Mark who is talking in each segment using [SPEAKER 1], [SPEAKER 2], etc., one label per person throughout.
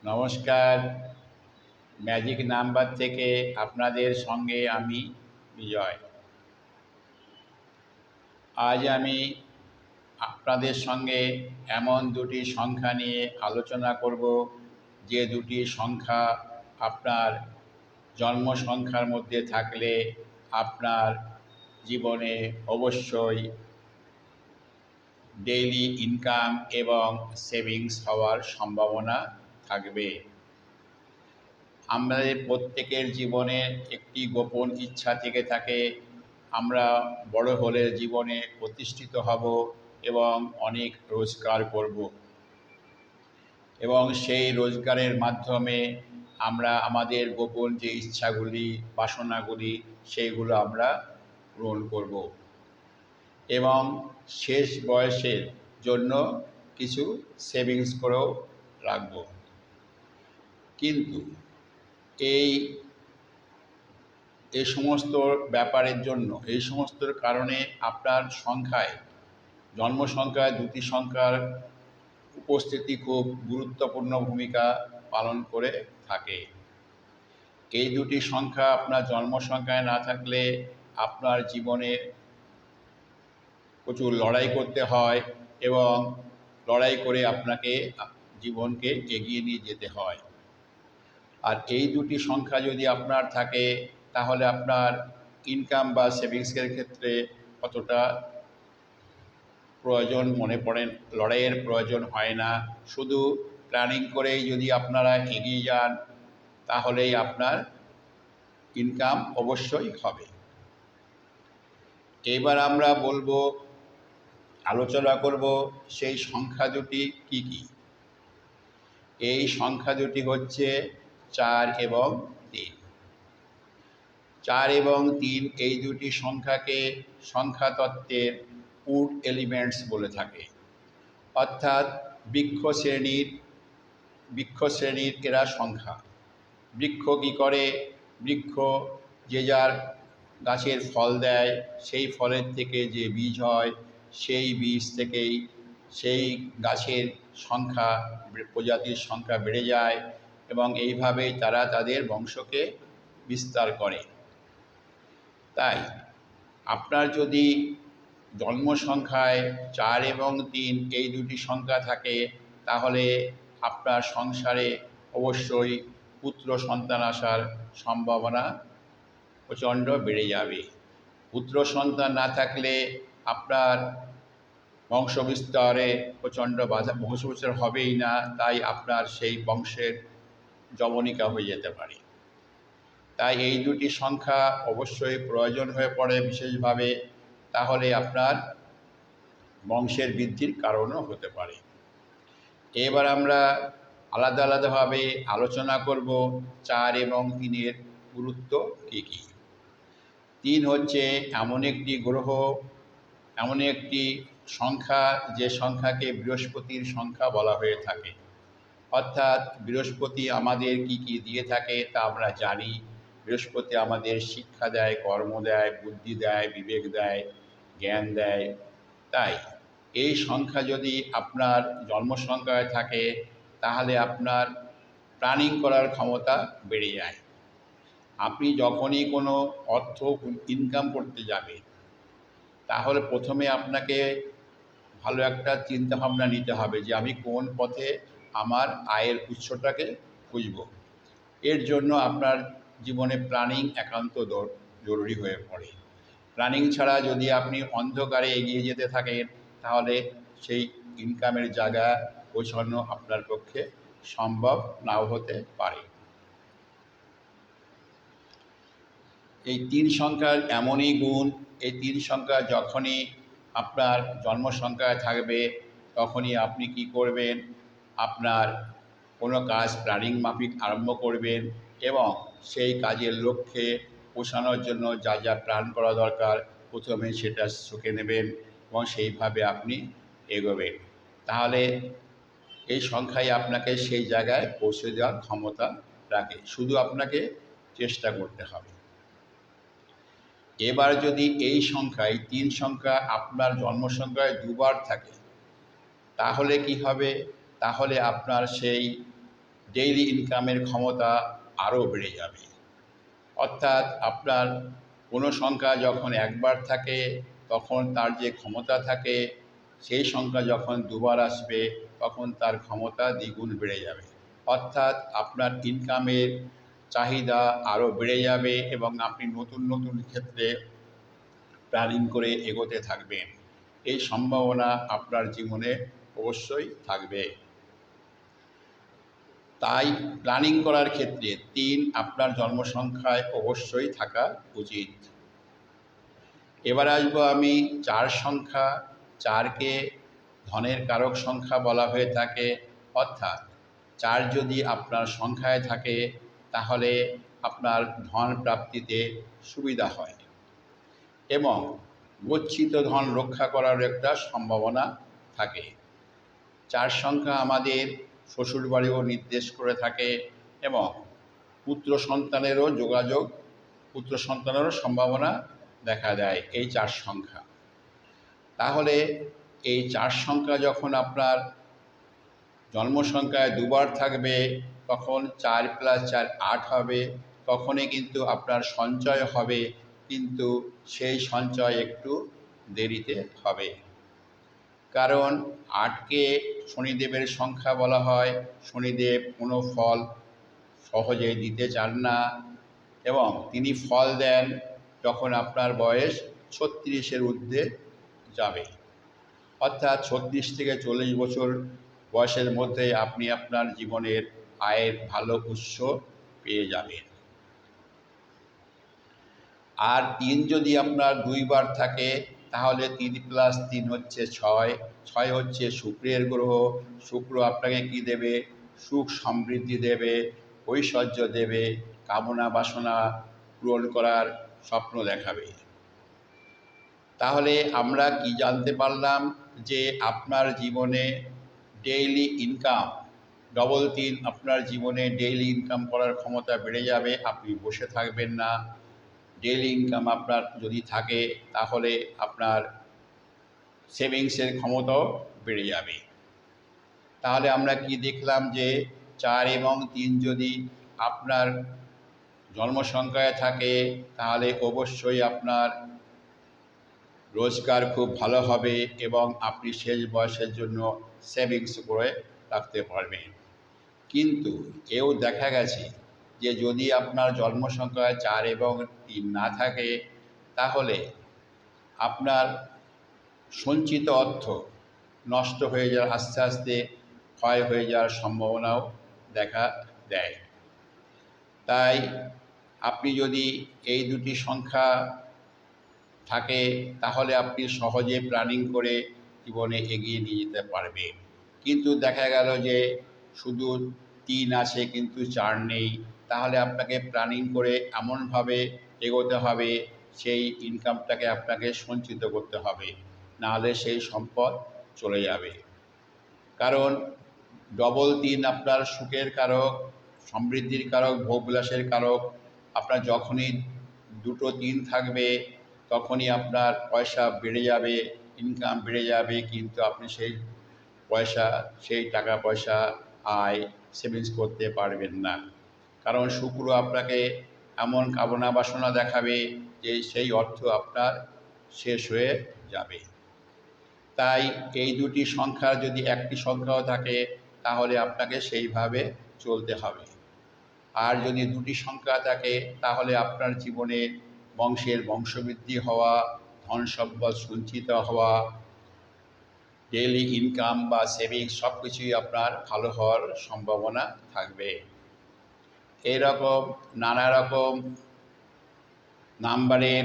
[SPEAKER 1] নমস্কার। Magic number থেকে আপনাদের সঙ্গে আমি বিজয়। আজ আমি আপনাদের সঙ্গে এমন দুটি সংখ্যা নিয়ে আলোচনা করব, যে দুটি সংখ্যা আপনার জন্ম সংখ্যার মধ্যে থাকলে আপনার জীবনে অবশ্যই ডেইলি ইনকাম এবং সেভিংস হওয়ার সম্ভাবনা থাকবে। আমাদের প্রত্যেকের জীবনে একটি গোপন ইচ্ছা থেকে থাকে, আমরা বড় হলে জীবনে প্রতিষ্ঠিত হব এবং অনেক রোজগার করব, এবং সেই রোজগারের মাধ্যমে আমরা আমাদের গোপন যে ইচ্ছাগুলি, বাসনাগুলি, সেইগুলো আমরা পূরণ করব এবং শেষ বয়সের জন্য কিছু সেভিংস করেও রাখব। কিন্তু এই সমস্ত ব্যাপারের জন্য, এই সমস্ত কারণে আপনার সংখ্যায়, জন্ম সংখ্যায় দুটি সংখ্যার উপস্থিতি খুব গুরুত্বপূর্ণ ভূমিকা পালন করে থাকে। এই দুটি সংখ্যা আপনার জন্ম সংখ্যায় না থাকলে আপনার জীবনে প্রচুর লড়াই করতে হয় এবং লড়াই করে আপনাকে জীবনকে এগিয়ে নিয়ে যেতে হয়। আর এই দুটি সংখ্যা যদি আপনার থাকে, তাহলে আপনার ইনকাম বা সেভিংসের ক্ষেত্রে অতটা প্রয়োজন মনে পড়েন, লড়াইয়ের প্রয়োজন হয় না। শুধু প্ল্যানিং করেই যদি আপনারা এগিয়ে যান, তাহলেই আপনার ইনকাম অবশ্যই হবে। এবার আমরা আলোচনা করব সেই সংখ্যা দুটি কি কি। এই সংখ্যা দুটি হচ্ছে 4 এবং 3। 4 এবং 3 এই দুটি সংখ্যাকে সংখ্যাতত্ত্বের উড এলিমেন্টস বলে থাকে, অর্থাৎ বৃক্ষ শ্রেণীর এরা সংখ্যা। বৃক্ষ কী করে? বৃক্ষ যে যার গাছের ফল দেয়, সেই ফলের থেকে যে বীজ হয়, সেই বীজ থেকেই সেই গাছের সংখ্যা, প্রজাতির সংখ্যা বেড়ে যায় এবং এইভাবেই তারা তাদের বংশকে বিস্তার করে। তাই আপনার যদি জন্ম সংখ্যায় 4 এবং 3 এই দুটি সংখ্যা থাকে, তাহলে আপনার সংসারে অবশ্যই পুত্র সন্তান আসার সম্ভাবনা প্রচণ্ড বেড়ে যাবে। পুত্র সন্তান না থাকলে আপনার বংশবিস্তারে প্রচণ্ড বাধা, বংশবিস্তার হবেই না, তাই আপনার সেই বংশের যবনিকা হয়ে যেতে পারে। তাই এই দুটি সংখ্যা অবশ্যই প্রয়োজন হয়ে পড়ে বিশেষভাবে, তাহলে আপনার বংশের বৃদ্ধির কারণও হতে পারে। এবার আমরা আলাদা আলাদাভাবে আলোচনা করব 4 এবং 3-এর গুরুত্ব কী কী। 3 হচ্ছে এমন একটি গ্রহ, এমন একটি সংখ্যা, যে সংখ্যাকে বৃহস্পতির সংখ্যা বলা হয়ে থাকে। অর্থাৎ বৃহস্পতি আমাদের কি কি দিয়ে থাকে তা আমরা জানি। বৃহস্পতি আমাদের শিক্ষা দেয়, কর্ম দেয়, বুদ্ধি দেয়, বিবেক দেয়, জ্ঞান দেয়। তাই এই সংখ্যা যদি আপনার জন্ম সংখ্যায় থাকে, তাহলে আপনার প্ল্যানিং করার ক্ষমতা বেড়ে যায়। আপনি যখনই কোনো অর্থ ইনকাম করতে যাবেন, তাহলে প্রথমে আপনাকে ভালো একটা চিন্তাভাবনা নিতে হবে যে আমি কোন পথে আমার আয়ের উৎসটাকে খুঁজব। এর জন্য আপনার জীবনে প্ল্যানিং একান্ত জরুরি হয়ে পড়ে। প্ল্যানিং ছাড়া যদি আপনি অন্ধকারে এগিয়ে যেতে থাকেন, তাহলে সেই ইনকামের জায়গা পৌঁছানো আপনার পক্ষে সম্ভব নাও হতে পারে। এই 3 সংখ্যার এমনই গুণ, এই 3 সংখ্যা যখনই আপনার জন্ম সংখ্যায় থাকবে, তখনই আপনি কি করবেন, আপনার কোনো কাজ প্ল্যানিং মাফিক আরম্ভ করবেন এবং সেই কাজের লক্ষ্যে পৌঁছানোর জন্য যা যা প্ল্যান করা দরকার, প্রথমে সেটা শিখে নেবেন এবং সেইভাবে আপনি এগোবেন। তাহলে এই সংখ্যাই আপনাকে সেই জায়গায় পৌঁছে দেওয়ার ক্ষমতা রাখে, শুধু আপনাকে চেষ্টা করতে হবে। এবার যদি এই সংখ্যায় 3 সংখ্যা আপনার জন্ম সংখ্যায় 2 বার থাকে, তাহলে কি হবে? তাহলে আপনার সেই ডেইলি ইনকামের ক্ষমতা আরও বেড়ে যাবে। অর্থাৎ আপনার কোনো সংখ্যা যখন একবার থাকে তখন তার যে ক্ষমতা থাকে, সেই সংখ্যা যখন দুবার আসবে তখন তার ক্ষমতা দ্বিগুণ বেড়ে যাবে। অর্থাৎ আপনার ইনকামের চাহিদা আরও বেড়ে যাবে এবং আপনি নতুন নতুন ক্ষেত্রে প্ল্যানিং করে এগোতে থাকবেন। এই সম্ভাবনা আপনার জীবনে অবশ্যই থাকবে। তাই প্ল্যানিং করার ক্ষেত্রে ৩ আপনার জন্মসংখ্যায় অবশ্যই থাকা উচিত। এবার আসবো আমি ৪ সংখ্যা। ৪কে ধনের কারক সংখ্যা বলা হয়ে থাকে। অর্থাৎ ৪ যদি আপনার সংখ্যায় থাকে তাহলে আপনার ধন প্রাপ্তিতে সুবিধা হয় এবং গচ্ছিত ধন রক্ষা করার একটা সম্ভাবনা থাকে। ৪ সংখ্যা আমাদের শ্বশুরবাড়িও নির্দেশ করে থাকে এবং পুত্র সন্তানেরও পুত্র সন্তানেরও সম্ভাবনা দেখা দেয় এই ৪ সংখ্যা। তাহলে এই ৪ সংখ্যা যখন আপনার জন্মসংখ্যায় দুবার থাকবে তখন ৪ + ৪ ৮ হবে। তখনই কিন্তু আপনার সঞ্চয় হবে, কিন্তু সেই সঞ্চয় একটু দেরিতে হবে। কারণ ৮কে শনিদেবের সংখ্যা বলা হয়। শনিদেব কোনো ফল সহজে দিতে চান না এবং তিনি ফল দেন যখন আপনার বয়স ৩৬-এর ঊর্ধ্বে যাবে। অর্থাৎ ৩৬ থেকে ৪০ বছর বয়সের মধ্যে আপনি আপনার জীবনের আয়ের ভালো উৎস পেয়ে যাবেন। আর ৩ যদি আপনার ২ বার থাকে তাহলে ৩ + ৩ হচ্ছে ৬। ৬ হচ্ছে শুক্রের গ্রহ। শুক্র আপনাকে কি দেবে? সুখ সমৃদ্ধি দেবে, ঐশ্বর্য দেবে, কামনা বাসনা পূরণ করার স্বপ্ন দেখাবে। তাহলে আমরা কি জানতে পারলাম? যে আপনার জীবনে ডেইলি ইনকাম ৩ আপনার জীবনে ডেইলি ইনকাম করার ক্ষমতা বেড়ে যাবে। আপনি বসে থাকবেন না। ডেইলি ইনকাম আপনার যদি থাকে তাহলে আপনার সেভিংসের ক্ষমতাও বেড়ে যাবে। তাহলে আমরা কি দেখলাম? যে ৪ এবং ৩ যদি আপনার জন্মসংখ্যায় থাকে তাহলে অবশ্যই আপনার রোজগার খুব ভালো হবে এবং আপনি শেষ বয়সের জন্য সেভিংস করে রাখতে পারবেন। কিন্তু এও দেখা গেছে যে যদি আপনার জন্মসংখ্যায় ৪ এবং ৩ না থাকে তাহলে আপনার সঞ্চিত অর্থ নষ্ট হয়ে যাওয়ার আস্তে আস্তে ক্ষয় হয়ে যাওয়ার সম্ভাবনাও দেখা দেয়। তাই আপনি যদি এই দুটি সংখ্যা থাকে তাহলে আপনি সহজে প্ল্যানিং করে জীবনে এগিয়ে নিয়ে যেতে পারবেন। কিন্তু দেখা গেল যে শুধু ৩ আছে কিন্তু ৪ নেই, তাহলে আপনাকে প্ল্যানিং করে এমনভাবে এগোতে হবে, সেই ইনকামটাকে আপনাকে সঞ্চিত করতে হবে, নাহলে সেই সম্পদ চলে যাবে। কারণ ৩ আপনার সুখের কারক, সমৃদ্ধির কারক, ভোগবিলাসের কারক। আপনার যখনই ২টো ৩ থাকবে তখনই আপনার পয়সা বেড়ে যাবে, ইনকাম বেড়ে যাবে, কিন্তু আপনি সেই টাকা পয়সা আয় সেভিংস করতে পারবেন না। কারণ শুক্র আপনাকে এমন কামনা বাসনা দেখাবে যে সেই অর্থ আপনার শেষ হয়ে যাবে। তাই এই দুটি সংখ্যার যদি একটি সংখ্যাও থাকে তাহলে আপনাকে সেইভাবে চলতে হবে। আর যদি দুটি সংখ্যা থাকে তাহলে আপনার জীবনে বংশের বংশবৃদ্ধি হওয়া, ধন সম্পদ সঞ্চিত হওয়া, ডেইলি ইনকাম বা সেভিংস সব কিছুই আপনার ভালো হওয়ার সম্ভাবনা থাকবে। এরকম নানা রকম নাম্বারের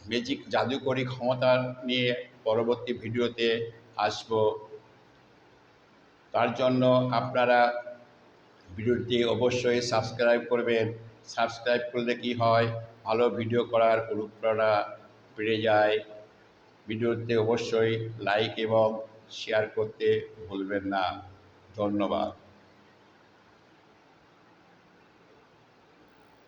[SPEAKER 1] ম্যাজিক জাদুকরী ক্ষমতা নিয়ে পরবর্তী ভিডিওতে আসব। তার জন্য আপনারা ভিডিওটি অবশ্যই সাবস্ক্রাইব করবেন। সাবস্ক্রাইব করলে কি হয়? ভালো ভিডিও করার অনুপ্রেরণা বেড়ে যায়। ভিডিওতে অবশ্যই লাইক এবং শেয়ার করতে ভুলবেন না। ধন্যবাদ।